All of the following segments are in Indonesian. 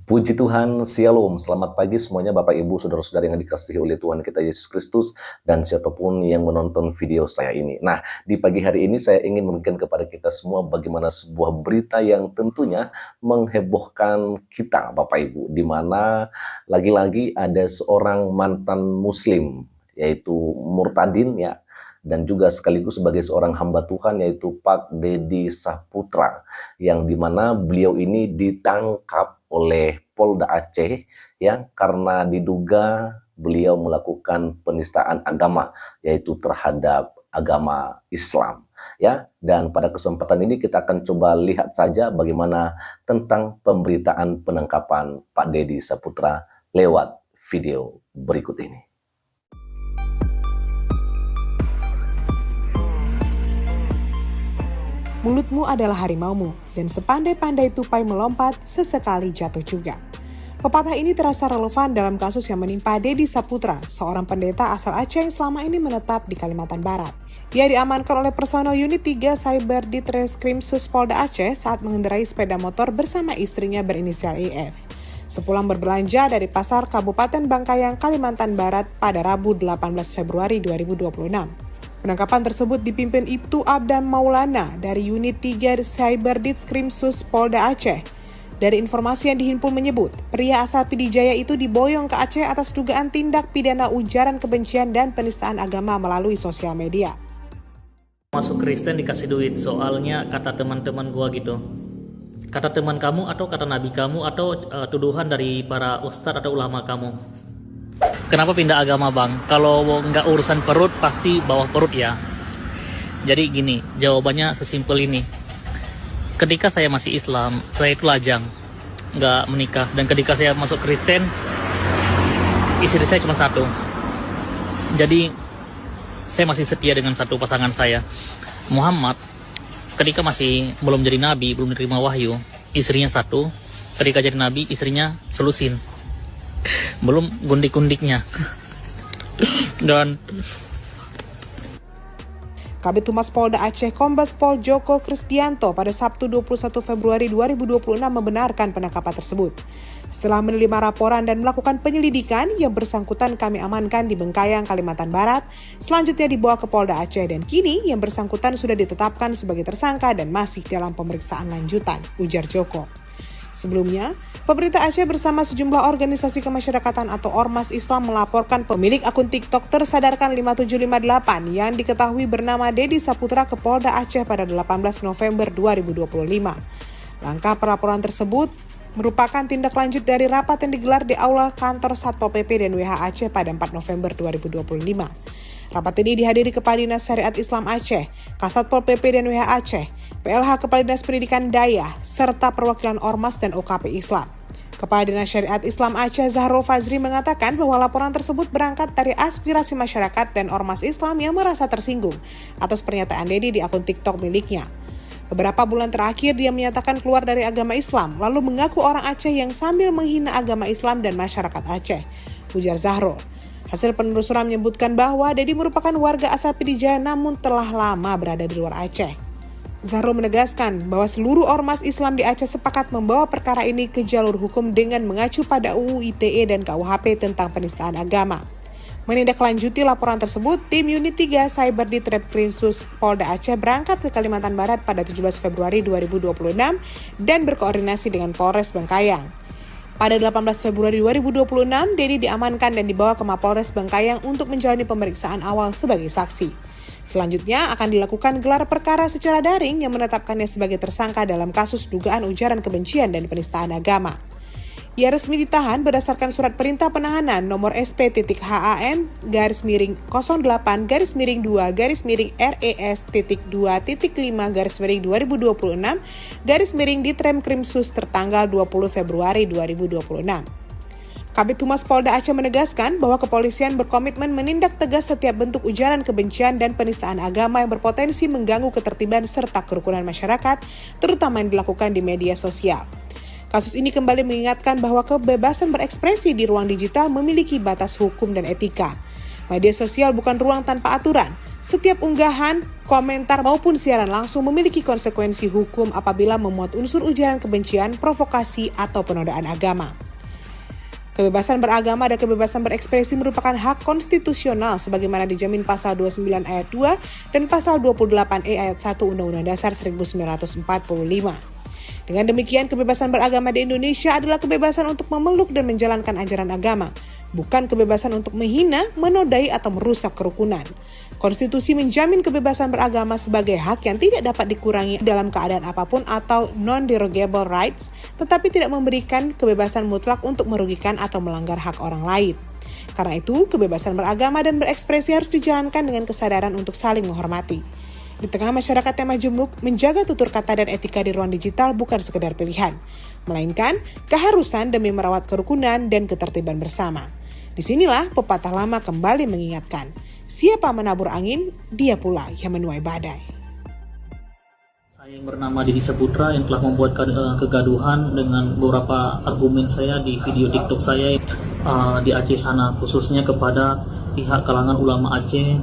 Puji Tuhan, Shalom, selamat pagi semuanya Bapak Ibu, Saudara-saudara yang dikasihi oleh Tuhan kita Yesus Kristus dan siapapun yang menonton video saya ini. Nah, di pagi hari ini saya ingin memberikan kepada kita semua bagaimana sebuah berita yang tentunya menghebohkan kita Bapak Ibu, di mana lagi-lagi ada seorang mantan muslim yaitu Murtadin ya, dan juga sekaligus sebagai seorang hamba Tuhan yaitu Pak Deddy Saputra, yang dimana beliau ini ditangkap oleh Polda Aceh ya, karena diduga beliau melakukan penistaan agama yaitu terhadap agama Islam ya. Dan pada kesempatan ini kita akan coba lihat saja bagaimana tentang pemberitaan penangkapan Pak Deddy Saputra lewat video berikut ini. Mulutmu adalah harimaumu, dan sepandai-pandai tupai melompat, sesekali jatuh juga. Pepatah ini terasa relevan dalam kasus yang menimpa Deddy Saputra, seorang pendeta asal Aceh yang selama ini menetap di Kalimantan Barat. Dia diamankan oleh personel Unit 3 Cyber Ditreskrim Sus Polda Aceh saat mengendarai sepeda motor bersama istrinya berinisial EF. Sepulang berbelanja dari pasar Kabupaten Bangkayang, Kalimantan Barat pada Rabu 18 Februari 2026. Penangkapan tersebut dipimpin Ibtu Abdan Maulana dari Unit 3 Cyber Ditreskrim Sus Polda Aceh. Dari informasi yang dihimpun menyebut, pria asal Pidijaya itu diboyong ke Aceh atas dugaan tindak pidana ujaran kebencian dan penistaan agama melalui sosial media. Masuk Kristen dikasih duit, soalnya kata teman-teman gua gitu. Kata teman kamu atau kata nabi kamu atau tuduhan dari para ustadz atau ulama kamu. Kenapa pindah agama bang? Kalau nggak urusan perut pasti bawah perut ya. Jadi gini, jawabannya sesimpel ini. Ketika saya masih Islam, saya itu lajang, nggak menikah. Dan ketika saya masuk Kristen, istri saya cuma satu. Jadi saya masih setia dengan satu pasangan saya. Muhammad, ketika masih belum jadi nabi, belum menerima wahyu, istrinya satu. Ketika jadi nabi, istrinya selusin. Belum gundik-gundiknya. Dan Kabid Humas Polda Aceh Kombes Pol Joko Krisdianto pada Sabtu 21 Februari 2026 membenarkan penangkapan tersebut. Setelah menerima laporan dan melakukan penyelidikan, yang bersangkutan kami amankan di Bengkayang, Kalimantan Barat, selanjutnya dibawa ke Polda Aceh dan kini yang bersangkutan sudah ditetapkan sebagai tersangka dan masih dalam pemeriksaan lanjutan, ujar Joko. Sebelumnya, pemerintah Aceh bersama sejumlah organisasi kemasyarakatan atau Ormas Islam melaporkan pemilik akun TikTok tersadarkan 5758 yang diketahui bernama Deddy Saputra ke Polda Aceh pada 18 November 2025. Langkah pelaporan tersebut merupakan tindak lanjut dari rapat yang digelar di Aula Kantor Satpol PP dan WH Aceh pada 4 November 2025. Rapat ini dihadiri Kepala Dinas Syariat Islam Aceh, Kasatpol PP dan WH Aceh, PLH Kepala Dinas Pendidikan Daya, serta perwakilan Ormas dan OKP Islam. Kepala Dinas Syariat Islam Aceh Zahrul Fazri mengatakan bahwa laporan tersebut berangkat dari aspirasi masyarakat dan Ormas Islam yang merasa tersinggung atas pernyataan Deddy di akun TikTok miliknya. Beberapa bulan terakhir dia menyatakan keluar dari agama Islam, lalu mengaku orang Aceh yang sambil menghina agama Islam dan masyarakat Aceh, ujar Zahrul. Hasil penelusuran menyebutkan bahwa Deddy merupakan warga asal Pidijaya namun telah lama berada di luar Aceh. Zahrul menegaskan bahwa seluruh ormas Islam di Aceh sepakat membawa perkara ini ke jalur hukum dengan mengacu pada UU ITE dan KUHP tentang penistaan agama. Menindaklanjuti laporan tersebut, tim Unit 3 Cyber Ditreskrim Sus Polda Aceh berangkat ke Kalimantan Barat pada 17 Februari 2026 dan berkoordinasi dengan Polres Bengkayang. Pada 18 Februari 2026, Deddy diamankan dan dibawa ke Mapolres Bengkayang untuk menjalani pemeriksaan awal sebagai saksi. Selanjutnya akan dilakukan gelar perkara secara daring yang menetapkannya sebagai tersangka dalam kasus dugaan ujaran kebencian dan penistaan agama. Ia resmi ditahan berdasarkan surat perintah penahanan nomor SP-HAN-2-2-2-5-2026-Ditreskrim tertanggal 20 Februari 2026. Kabid Humas Polda Aceh menegaskan bahwa kepolisian berkomitmen menindak tegas setiap bentuk ujaran kebencian dan penistaan agama yang berpotensi mengganggu ketertiban serta kerukunan masyarakat, terutama yang dilakukan di media sosial. Kasus ini kembali mengingatkan bahwa kebebasan berekspresi di ruang digital memiliki batas hukum dan etika. Media sosial bukan ruang tanpa aturan. Setiap unggahan, komentar maupun siaran langsung memiliki konsekuensi hukum apabila memuat unsur ujaran kebencian, provokasi, atau penodaan agama. Kebebasan beragama dan kebebasan berekspresi merupakan hak konstitusional sebagaimana dijamin pasal 29 ayat 2 dan pasal 28E ayat 1 Undang-Undang Dasar 1945. Dengan demikian, kebebasan beragama di Indonesia adalah kebebasan untuk memeluk dan menjalankan ajaran agama, bukan kebebasan untuk menghina, menodai, atau merusak kerukunan. Konstitusi menjamin kebebasan beragama sebagai hak yang tidak dapat dikurangi dalam keadaan apapun atau non-derogable rights, tetapi tidak memberikan kebebasan mutlak untuk merugikan atau melanggar hak orang lain. Karena itu, kebebasan beragama dan berekspresi harus dijalankan dengan kesadaran untuk saling menghormati. Di tengah masyarakat yang majemuk, menjaga tutur kata dan etika di ruang digital bukan sekedar pilihan, melainkan keharusan demi merawat kerukunan dan ketertiban bersama. Disinilah pepatah lama kembali mengingatkan, siapa menabur angin, dia pula yang menuai badai. Saya yang bernama Deddy Saputra yang telah membuat kegaduhan dengan beberapa argumen saya di video TikTok saya di Aceh sana, khususnya kepada pihak kalangan ulama Aceh,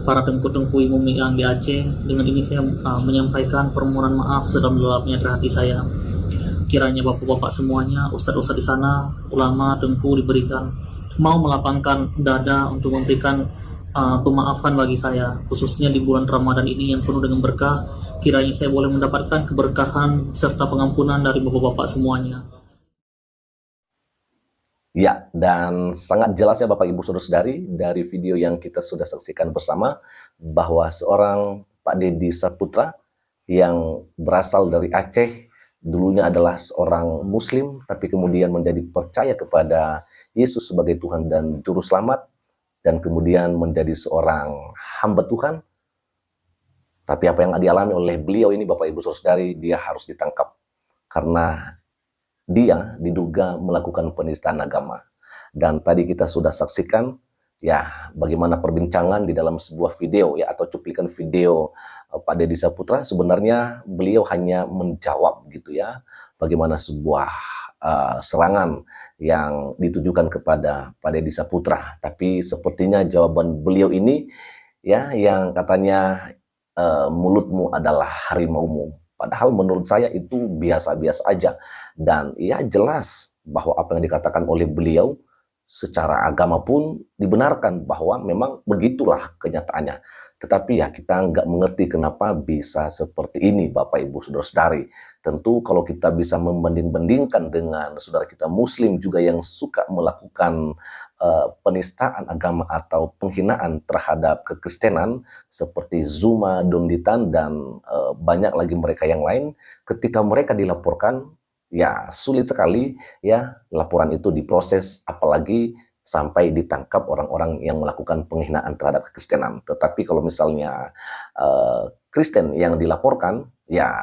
para tengku-tengku umum yang di Aceh. Dengan ini saya menyampaikan permohonan maaf sedalam-dalamnya dari hati saya. Kiranya bapak-bapak semuanya, ustadz-ustadz di sana, ulama, tengku diberikan mau melapangkan dada untuk memberikan pemaafan bagi saya, khususnya di bulan Ramadan ini yang penuh dengan berkah. Kiranya saya boleh mendapatkan keberkahan serta pengampunan dari bapak-bapak semuanya. Ya, dan sangat jelas ya Bapak Ibu Saudara-saudari dari video yang kita sudah saksikan bersama bahwa seorang Pak Deddy Saputra yang berasal dari Aceh, dulunya adalah seorang Muslim, tapi kemudian menjadi percaya kepada Yesus sebagai Tuhan dan Juru Selamat, dan kemudian menjadi seorang hamba Tuhan. Tapi apa yang dialami oleh beliau ini, Bapak Ibu Saudara-saudari, dia harus ditangkap karena dia diduga melakukan penistaan agama. Dan tadi kita sudah saksikan ya bagaimana perbincangan di dalam sebuah video ya atau cuplikan video Pak Deddy Saputra. Sebenarnya beliau hanya menjawab gitu ya bagaimana sebuah serangan yang ditujukan kepada Pak Deddy Saputra. Tapi sepertinya jawaban beliau ini ya yang katanya mulutmu adalah harimaumu. Padahal menurut saya itu biasa-biasa aja. Dan ya jelas bahwa apa yang dikatakan oleh beliau secara agama pun dibenarkan bahwa memang begitulah kenyataannya. Tetapi ya kita nggak mengerti kenapa bisa seperti ini Bapak Ibu Saudara-saudari. Tentu kalau kita bisa membanding-bandingkan dengan saudara kita Muslim juga yang suka melakukan penistaan agama atau penghinaan terhadap kekristenan seperti Zuma, Donditan, dan banyak lagi mereka yang lain, ketika mereka dilaporkan ya sulit sekali ya laporan itu diproses, apalagi sampai ditangkap orang-orang yang melakukan penghinaan terhadap kekristenan. Tetapi kalau misalnya Kristen yang dilaporkan, ya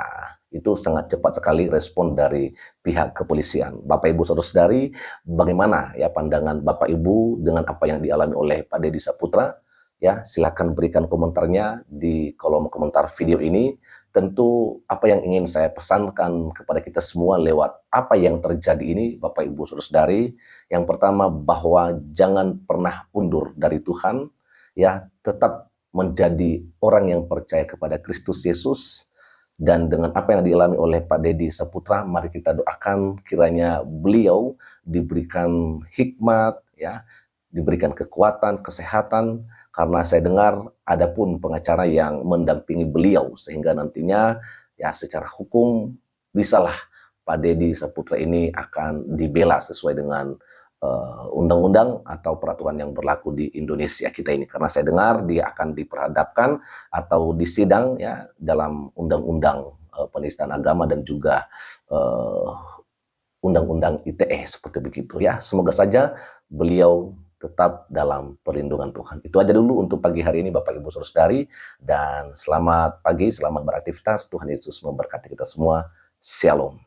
itu sangat cepat sekali respon dari pihak kepolisian. Bapak Ibu Saudara-saudari, bagaimana ya pandangan Bapak Ibu dengan apa yang dialami oleh Pak Deddy Saputra? Ya, silakan berikan komentarnya di kolom komentar video ini. Tentu apa yang ingin saya pesankan kepada kita semua lewat apa yang terjadi ini, Bapak Ibu Saudara-saudari, yang pertama bahwa jangan pernah undur dari Tuhan, ya, tetap menjadi orang yang percaya kepada Kristus Yesus. Dan dengan apa yang dialami oleh Pak Deddy Saputra, mari kita doakan kiranya beliau diberikan hikmat, ya, diberikan kekuatan, kesehatan, karena saya dengar ada pun pengacara yang mendampingi beliau sehingga nantinya ya secara hukum bisalah Pak Deddy Saputra ini akan dibela sesuai dengan undang-undang atau peraturan yang berlaku di Indonesia kita ini, karena saya dengar dia akan diperhadapkan atau disidang ya dalam undang-undang penistaan agama dan juga undang-undang ITE seperti begitu ya. Semoga saja beliau tetap dalam perlindungan Tuhan. Itu aja dulu untuk pagi hari ini Bapak Ibu Saudara-saudari, dan selamat pagi, selamat beraktivitas. Tuhan Yesus memberkati kita semua. Shalom.